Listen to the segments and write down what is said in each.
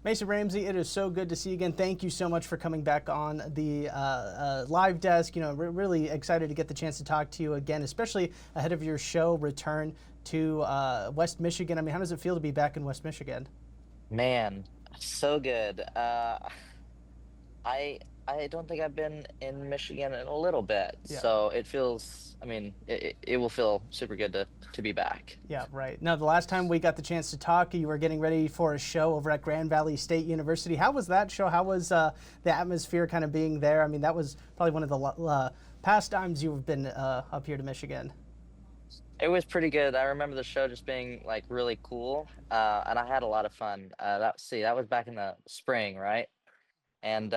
Mason Ramsey, it is so good to see you again. Thank you so much for coming back on the live desk. You know, we're really excited to get the chance to talk to you again, especially ahead of your show return to West Michigan. I mean, how does it feel to be back in West Michigan? Man, so good. I I don't think I've been in Michigan in a little bit, Yeah. so it feels. I mean, it will feel super good to be back. Yeah, right. Now, the last time we got the chance to talk, you were getting ready for a show over at Grand Valley State University. How was that show? How was the atmosphere kind of being there? I mean, that was probably one of the past times you've been up here to Michigan. It was pretty good. I remember the show just being like really cool, and I had a lot of fun. That was back in the spring, right? And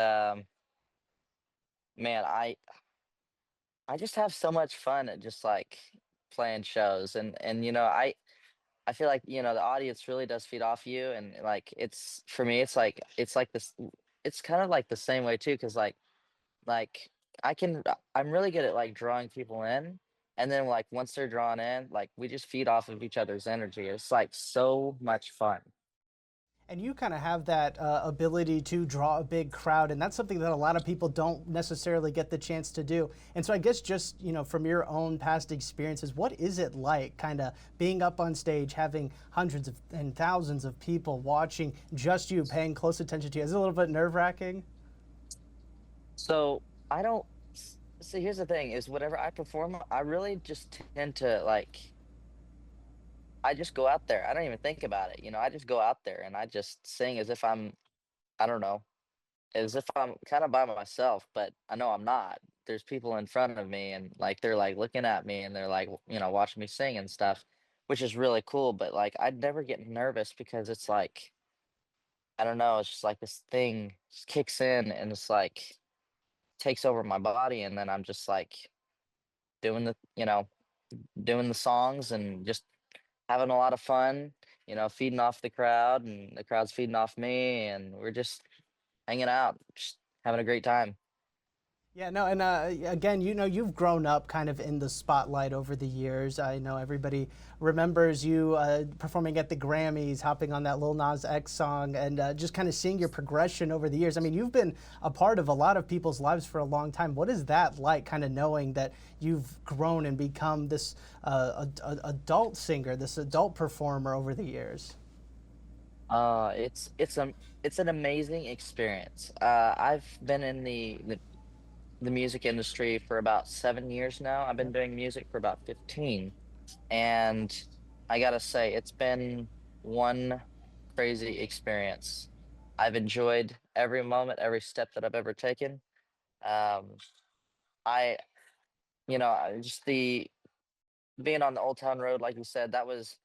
man, I just have so much fun at just like playing shows, and I feel like, the audience really does feed off you, and like it's for me, it's like this, it's kind of like the same way too, because like I'm really good at like drawing people in, and then like once they're drawn in, like we just feed off of each other's energy. It's like so much fun. And you kind of have that ability to draw a big crowd, and that's something that a lot of people don't necessarily get the chance to do. And so, I guess just from your own past experiences, what is it like, kind of being up on stage, having hundreds of and thousands of people watching just you, paying close attention to you? Is it a little bit nerve wracking? So I don't see. Here's the thing: is whenever I perform, I really just tend to like. I just go out there. I don't even think about it. I just go out there and I just sing as if I don't know, as if I'm kind of by myself, but I know I'm not. There's people in front of me and like they're like looking at me and they're like, watching me sing and stuff, which is really cool. But like I'd never get nervous because it's like, I don't know, it's just like this thing just kicks in and it's like takes over my body. And then I'm just like doing doing the songs and just having a lot of fun, feeding off the crowd and the crowd's feeding off me. And we're just hanging out, just having a great time. Yeah, no, and again, you've grown up kind of in the spotlight over the years. I know everybody remembers you performing at the Grammys, hopping on that Lil Nas X song, and just kind of seeing your progression over the years. I mean, you've been a part of a lot of people's lives for a long time. What is that like, kind of knowing that you've grown and become this adult singer, this adult performer over the years? It's an amazing experience. I've been in the music industry for about 7 years now. I've been Yep. doing music for about 15, and I gotta say, it's been one crazy experience. I've enjoyed every moment, every step that I've ever taken. Um, I, just the being on the Old Town Road, like you said, that was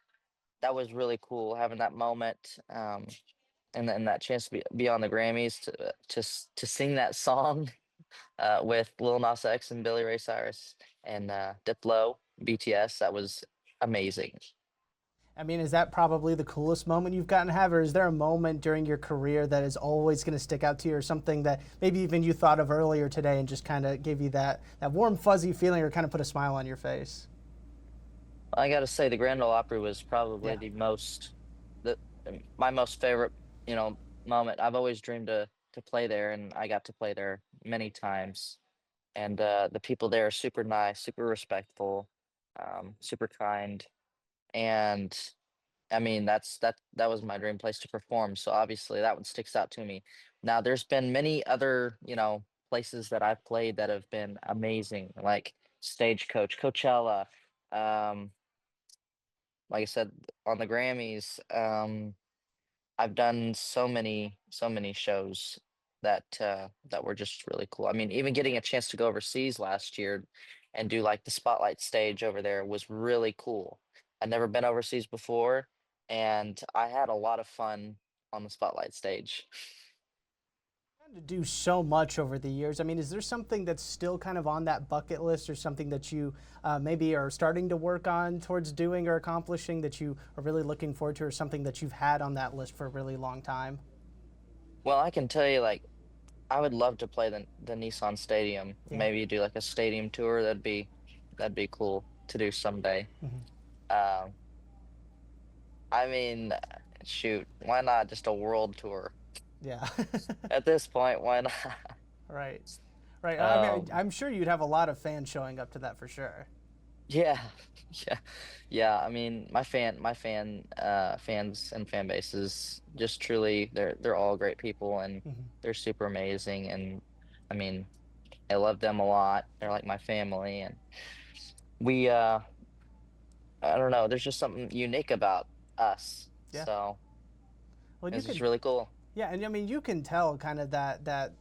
really cool having that moment. And then that chance to be on the Grammys to sing that song with Lil Nas X and Billy Ray Cyrus and Diplo, BTS. That was amazing. I mean, is that probably the coolest moment you've gotten to have, or is there a moment during your career that is always going to stick out to you, or something that maybe even you thought of earlier today and just kind of gave you that warm, fuzzy feeling, or kind of put a smile on your face? I got to say, the Grand Ole Opry was Yeah. probably the my most favorite, moment. I've always dreamed to play there, and I got to play there many times. And the people there are super nice, super respectful, super kind, and I mean, that was my dream place to perform, so obviously that one sticks out to me. Now, there's been many other, places that I've played that have been amazing, like Stagecoach, Coachella, um, like I said, on the Grammys. I've done so many shows that were just really cool. I mean, even getting a chance to go overseas last year and do like the spotlight stage over there was really cool. I'd never been overseas before, and I had a lot of fun on the spotlight stage. To do so much over the years. I mean, is there something that's still kind of on that bucket list, or something that you maybe are starting to work on towards doing or accomplishing that you are really looking forward to, or something that you've had on that list for a really long time? Well, I can tell you, like, I would love to play the Nissan Stadium. Yeah. Maybe do like a stadium tour. That'd be cool to do someday. Mhm. Um, I mean, shoot, why not just a world tour? Yeah. At this point, why not? Right. Right. I mean, Um, I'm sure you'd have a lot of fans showing up to that for sure. yeah, yeah, yeah. I mean, fans and fan bases just truly, they're all great people and Mhm. they're super amazing. And I mean, I love them a lot. They're like my family, and we, I don't know, there's just something unique about us. Yeah. So Well, you it's just could, really cool. yeah, and I mean, you can tell kind of that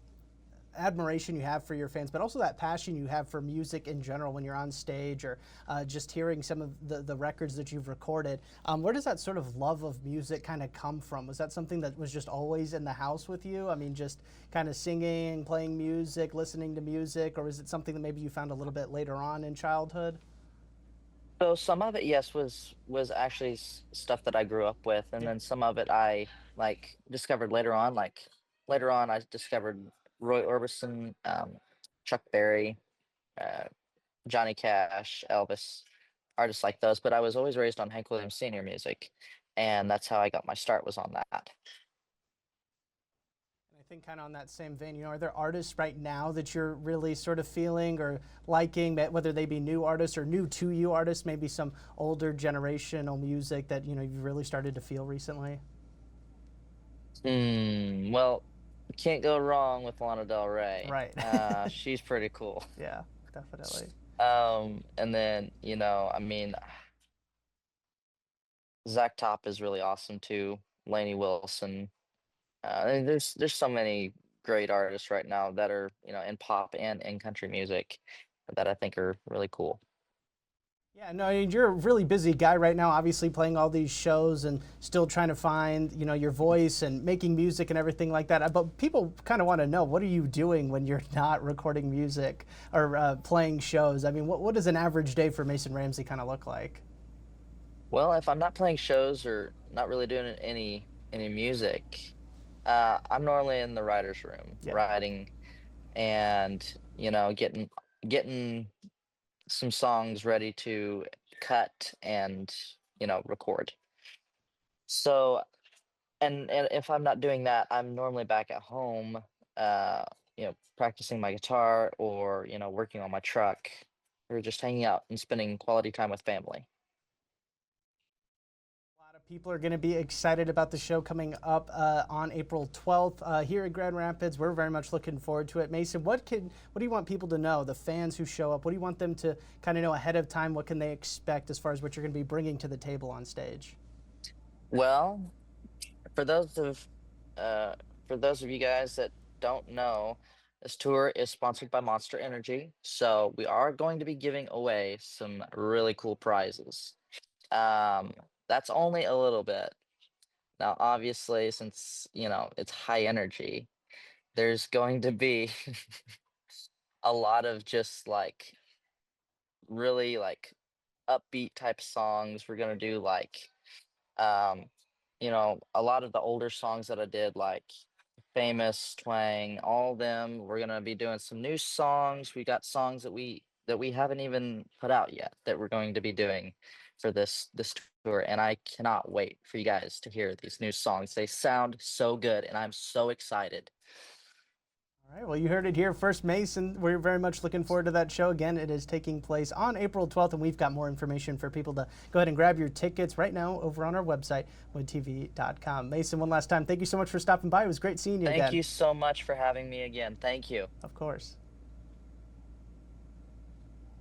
admiration you have for your fans, but also that passion you have for music in general when you're on stage or just hearing some of the records that you've recorded. Where does that sort of love of music kind of come from? Was that something that was just always in the house with you? I mean, just kind of singing, playing music, listening to music, or is it something that maybe you found a little bit later on in childhood? So some of it, yes, was actually stuff that I grew up with, and Yeah. then some of it I like discovered later on. Like later on, I discovered Roy Orbison, Chuck Berry, uh, Johnny Cash, Elvis, artists like those. But I was always raised on Hank Williams Sr. music, and that's how I got my start was on that. I think kind of on that same vein, are there artists right now that you're really sort of feeling or liking, whether they be new artists or new to you artists, maybe some older generational music that, you've really started to feel recently? Well, can't go wrong with Lana Del Rey. Right. She's pretty cool. Yeah, definitely. And then I mean, Zach Top is really awesome too. Lainey Wilson. And there's so many great artists right now that are in pop and in country music that I think are really cool. Yeah, no, you're a really busy guy right now, obviously playing all these shows and still trying to find, your voice and making music and everything like that. But people kind of want to know, what are you doing when you're not recording music or playing shows? I mean, what does an average day for Mason Ramsey kind of look like? Well, if I'm not playing shows or not really doing any music, I'm normally in the writer's room Yeah. writing and getting some songs ready to cut and record. So and if I'm not doing that, I'm normally back at home, practicing my guitar or working on my truck or just hanging out and spending quality time with family. A lot of people are going to be excited about the show coming up on April 12th here in Grand Rapids. We're very much looking forward to it. Mason, what do you want people to know, the fans who show up? What do you want them to kind of know ahead of time? What can they expect as far as what you're going to be bringing to the table on stage? Well, for those of uh, for those of you guys that don't know, this tour is sponsored by Monster Energy, so we are going to be giving away some really cool prizes. Um, that's only a little bit. Now, obviously, since it's high energy, there's going to be a lot of just like really like upbeat type songs. We're gonna do like um, a lot of the older songs that I did, like Famous, Twang, all of them. We're gonna be doing some new songs. We got songs that we haven't even put out yet that we're going to be doing for this tour, and I cannot wait for you guys to hear these new songs. They sound so good, and I'm so excited. All right, well, you heard it here first, Mason. We're very much looking forward to that show. Again, it is taking place on April 12th, and we've got more information for people to go ahead and grab your tickets right now over on our website, woodtv.com. Mason, one last time, thank you so much for stopping by. It was great seeing you Thank again. you so much for having me again. Thank you. Of course.